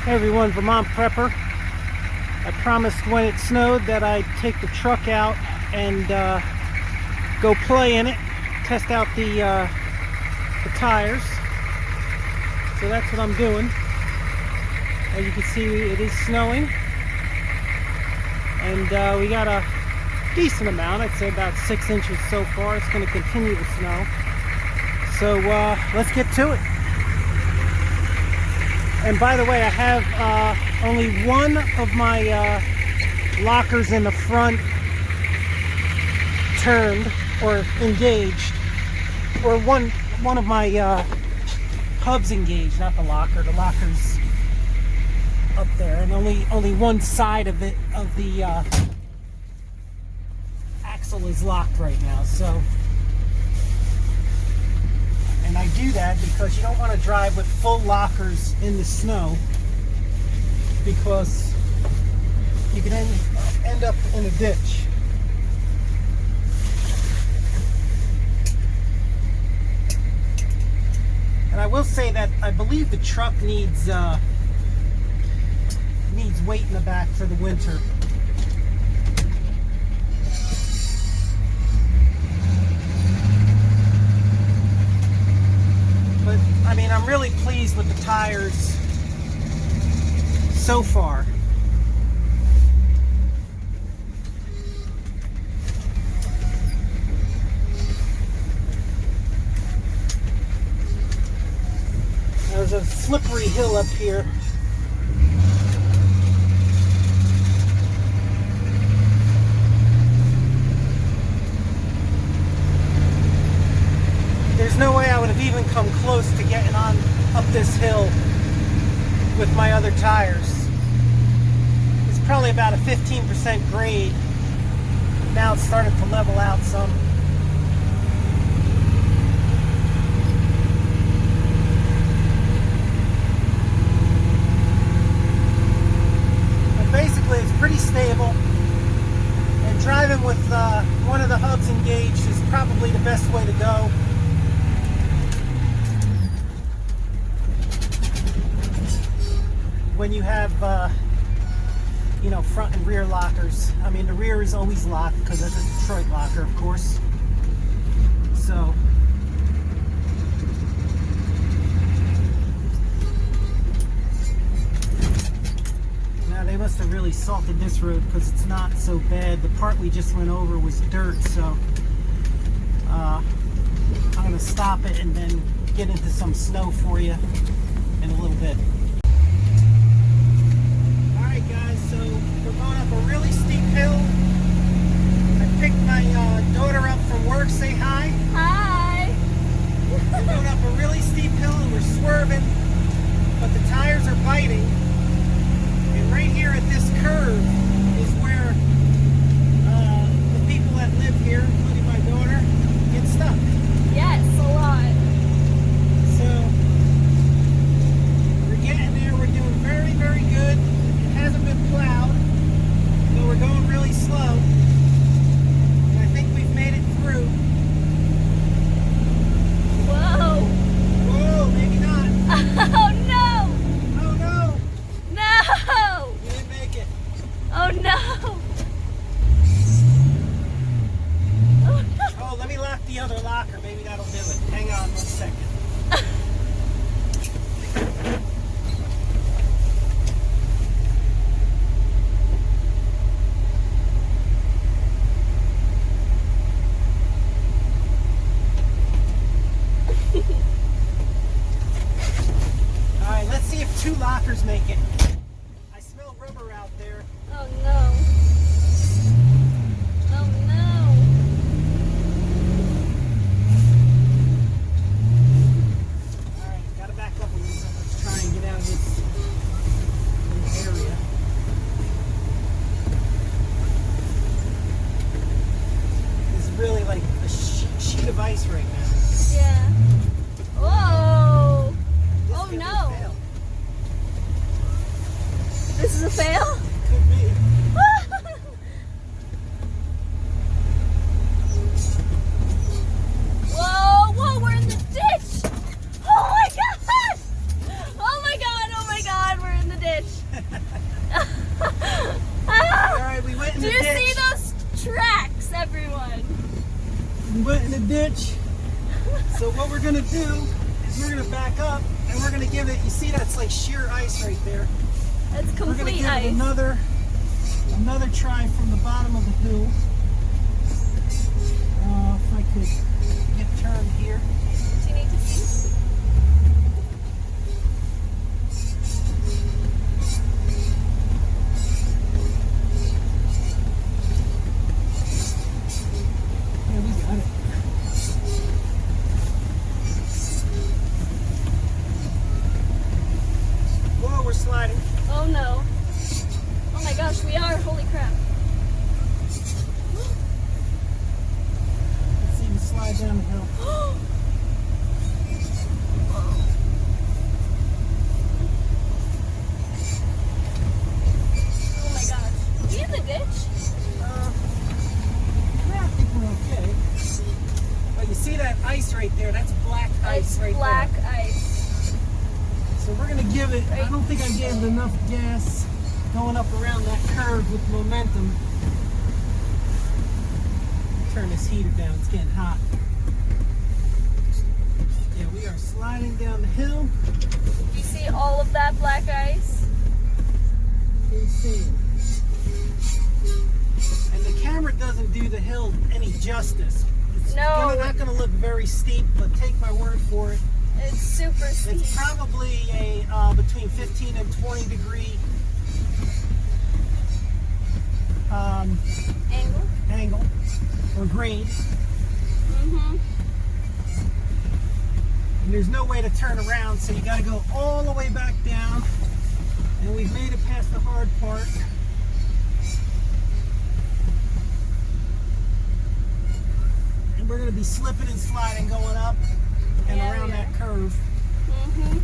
Hey everyone, Vermont Prepper. I promised when it snowed that I'd take the truck out and go play in it, test out the tires. So that's what I'm doing. As you can see, it is snowing, and we got a decent amount. I'd say about 6 inches so far. It's going to continue to snow. So let's get to it. And by the way, I have only one of my lockers in the front turned or engaged, or one of my hubs engaged, not the locker. The locker's up there, and only one side of it, of the axle, is locked right now. So, and I do that because you don't want to drive with full lockers in the snow, because you can end up in a ditch. And I will say that I believe the truck needs weight in the back for the winter. But I mean, I'm really pleased with the tires so far. There's a slippery hill up here. There's no way I would have even come close to getting on up this hill with my other tires. It's probably about a 15% grade. Now it's started to level out some. But basically it's pretty stable. And driving with one of the hubs engaged is probably the best way to go. When you have, you know, front and rear lockers. I mean, the rear is always locked because it's a Detroit locker, of course. So, now they must have really salted this road because it's not so bad. The part we just went over was dirt, so I'm going to stop it and then get into some snow for you in a little bit. So we're going up a really steep hill. I picked my daughter up from work. Say hi. Hi. We're going up a really steep hill and we're swerving, but the tires are biting. And right here at this curve is where the people that live here, including my daughter, get stuck. Yes, a lot. So we're getting there. We're doing very, very good. Hasn't been plowed, but we're going really slow, and I think we've made it through. Whoa. Whoa, maybe not. Oh no. Oh no. No. We didn't make it. Oh no. Oh no. Oh, let me lock the other locker. Maybe that'll do it. Hang on 1 second. Alright, let's see if 2 lockers make it. I smell rubber out there. Oh no. Oh no. Alright, gotta back up a little bit. Let's try and get out of this little area. This is really like a sheet of ice right now. Yeah. Whoa. This Oh could be a no. fail. This is a fail? Could be. Whoa, whoa, we're in the ditch. Oh my god. Oh my god, we're in the ditch. gonna do is we're gonna back up and we're gonna give it, you see that's like sheer ice right there. That's We're gonna complete give ice. it another try from the bottom of the hill. If I could get turned here. Do you need to see? Yeah, we got it. Whoa, we're sliding. Oh no. Oh my gosh, we are. Holy crap. Let's even slide down the hill. Oh my gosh. We in the ditch? Yeah, I think we're okay. But you see that ice right there? That's black ice It's right black there. ice. So we're gonna give it, I Right. don't think I gave it enough gas going up around that curve with momentum. Turn this heater down, it's getting hot. Yeah, we are sliding down the hill. Do you see all of that black ice? Insane. And the camera doesn't do the hill any justice. It's No. not gonna look very steep, but take my word for it. It's super steep. It's probably a between 15 and 20 degree Angle? angle or grade. Mm-hmm. And there's no way to turn around, so you got to go all the way back down. And we've made it past the hard part. And we're going to be slipping and sliding going up and Yeah, around we that are. curve. Mm-hmm.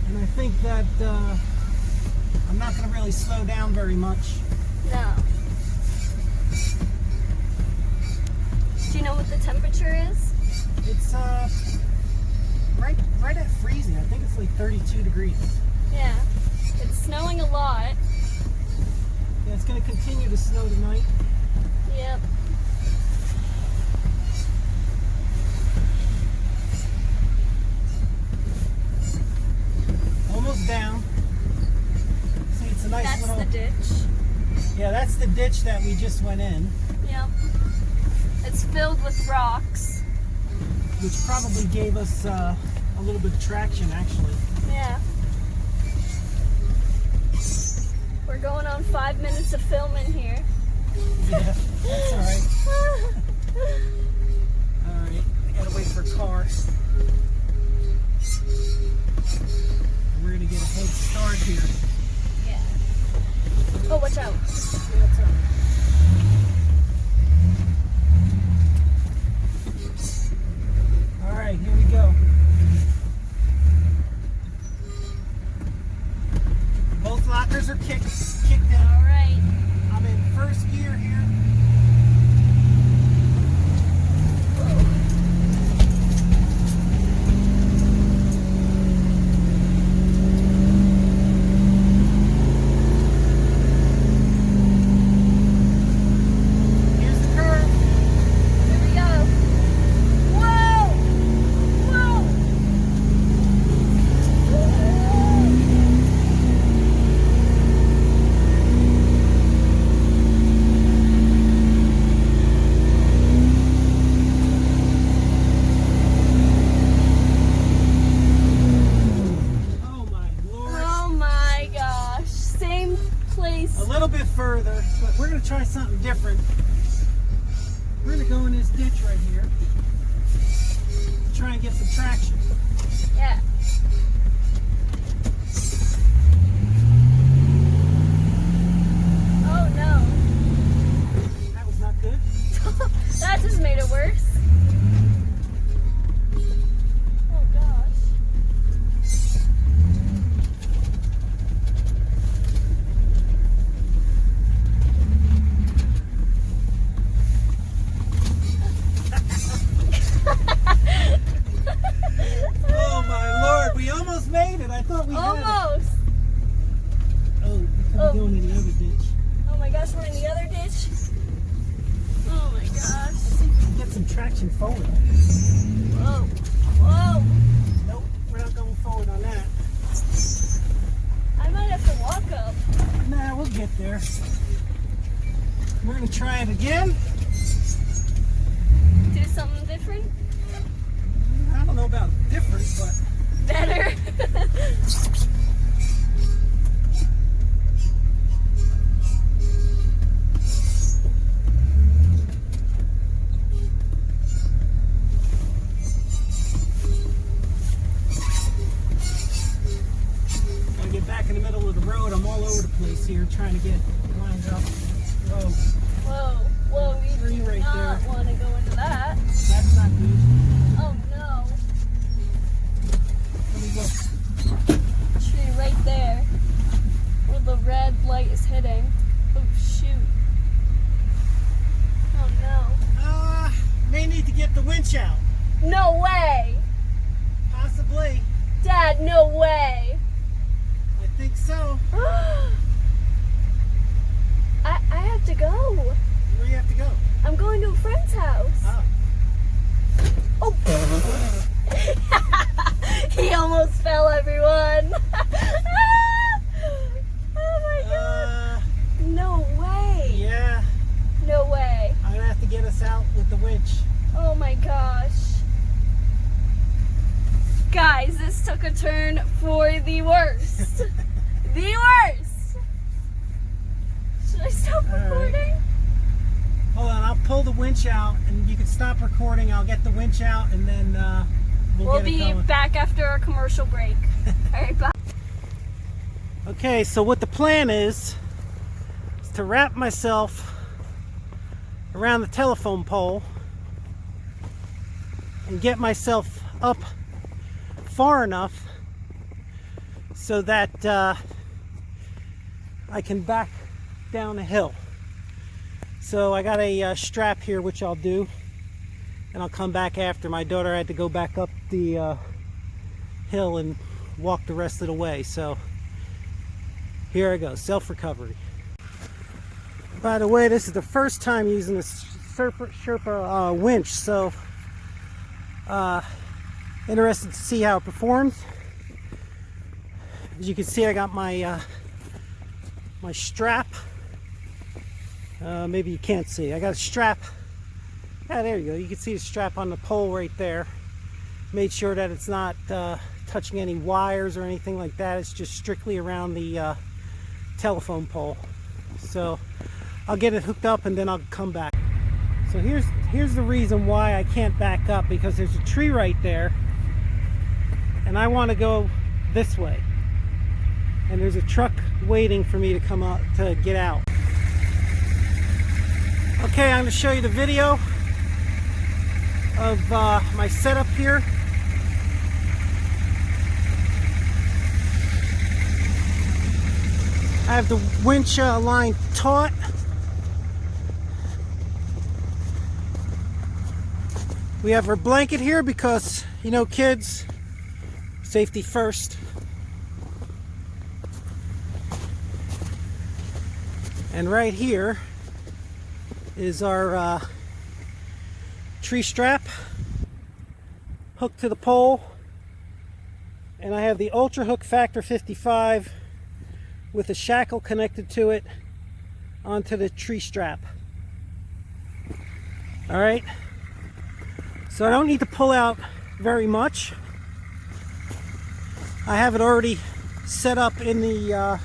And I think that I'm not going to really slow down very much. No. Do you know what the temperature is? It's right at freezing. I think it's like 32 degrees. Yeah. It's snowing a lot. Yeah, it's going to continue to snow tonight. Yep. Almost down. See, it's a nice That's little... the ditch. Yeah, that's the ditch that we just went in, Yep. It's filled with rocks. which probably gave us a little bit of traction, actually. Yeah. We're going on 5 minutes of filming here. Yeah, that's all right. All right, I gotta wait for a car. We're gonna get a head start here. Yeah. Oh, watch out. Yeah, that's all right. All right, here we go. Both lockers are kicked in. All right. I'm in first gear here. Here's the curve. Here we go. Whoa! Whoa! Oh my lord. Oh my gosh. Same place. A little bit further, but we're gonna try something different. We're gonna go in this ditch right here. Try and get some traction. Yeah. Oh no. That was not good. That just made it worse. Oh gosh. Oh my lord, we almost made it. I thought we had it. Almost. Oh, we could Oh. be going in the other ditch. Oh my gosh, we're in the other ditch. Oh my gosh. Let's see if we can get some traction forward. Whoa. Whoa. Nope, we're not going forward on that. I might have to walk up. Nah, we'll get there. We're gonna try it again. Do something different? I don't know about different, but Better. gotta get back in the middle of the road. I'm all over the place here trying to get lined up. Whoa, Whoa. Whoa. We Tree do right not there. want to go into that. that's not good. Oh no. Let me look. Tree right there. Where the red light is hitting. Oh shoot. Oh no. May need to get the winch out. No way. Possibly. Dad, no way. I think so. I have to go. Where do you have to go? I'm going to a friend's house. Oh. Oh. He almost fell, everyone. Oh my god. No way. Yeah. No way. I'm gonna have to get us out with the winch. Oh my gosh. Guys, this took a turn for the worst. The worst. Should I stop All right. recording? Hold on, I'll pull the winch out and you can stop recording. I'll get the winch out and then we'll get it be going. back after our commercial break. All right, bye. Okay, so what the plan is to wrap myself around the telephone pole and get myself up far enough so that I can back down the hill. So I got a strap here, which I'll do, and I'll come back after. My daughter had to go back up the hill and walk the rest of the way. So here I go, self-recovery. By the way, this is the first time using this Sherpa winch, so interested to see how it performs. As you can see, I got my my strap. Maybe you can't see. I got a strap. Ah, there you go. You can see the strap on the pole right there. Made sure that it's not touching any wires or anything like that. It's just strictly around the telephone pole. So I'll get it hooked up and then I'll come back. So here's the reason why I can't back up, because there's a tree right there and I want to go this way, and there's a truck waiting for me to come out to get out. Okay, I'm going to show you the video of my setup here. I have the winch line taut. We have our blanket here because, you know, kids, safety first. And right here is our tree strap hooked to the pole, and I have the Ultra Hook Factor 55 with a shackle connected to it onto the tree strap. All right, so I don't need to pull out very much. I have it already set up in the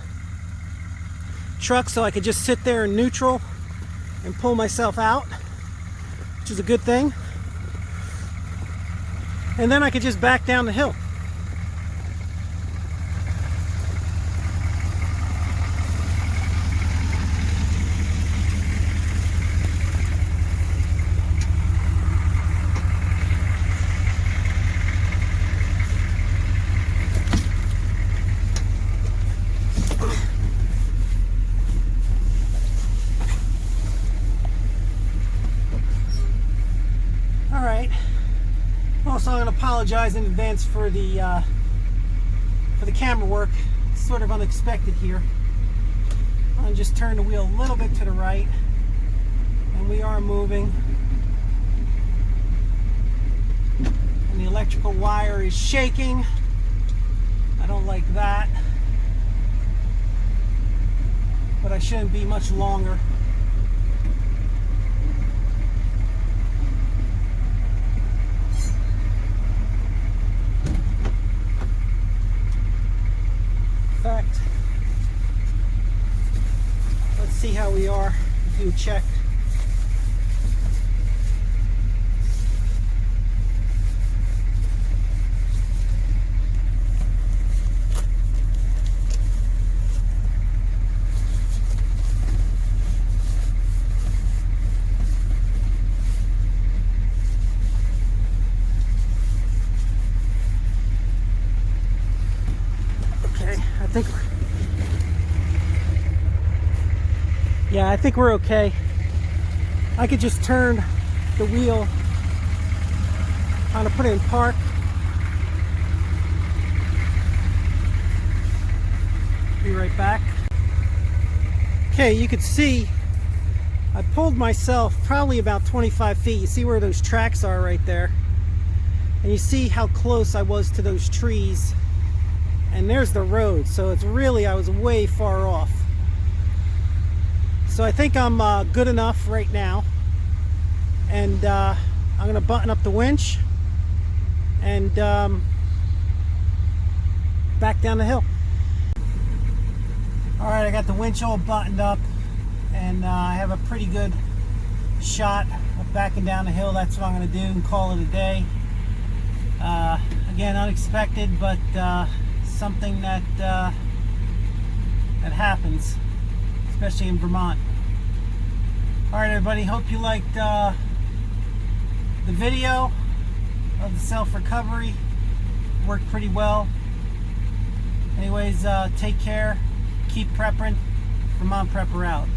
truck, so I could just sit there in neutral and pull myself out, which is a good thing. And then I could just back down the hill. Also, I'm going to apologize in advance for the camera work. It's sort of unexpected here. I'll just turn the wheel a little bit to the right, and we are moving in the electrical wire is shaking. I don't like that. But I shouldn't be much longer. In fact, let's see how we are. Do a check. I think we're okay. I could just turn the wheel, kind of put it in park. Be right back. Okay, you can see I pulled myself probably about 25 feet. You see where those tracks are right there? And you see how close I was to those trees. And there's the road, so it's really, I was way far off. So I think I'm good enough right now. And I'm going to button up the winch and back down the hill. Alright, I got the winch all buttoned up and I have a pretty good shot of backing down the hill. That's what I'm going to do and call it a day. Again, unexpected, but something that that happens, especially in Vermont. Alright everybody, hope you liked the video of the self-recovery. Worked pretty well. Anyways, take care, keep prepping. Vermont Prepper out.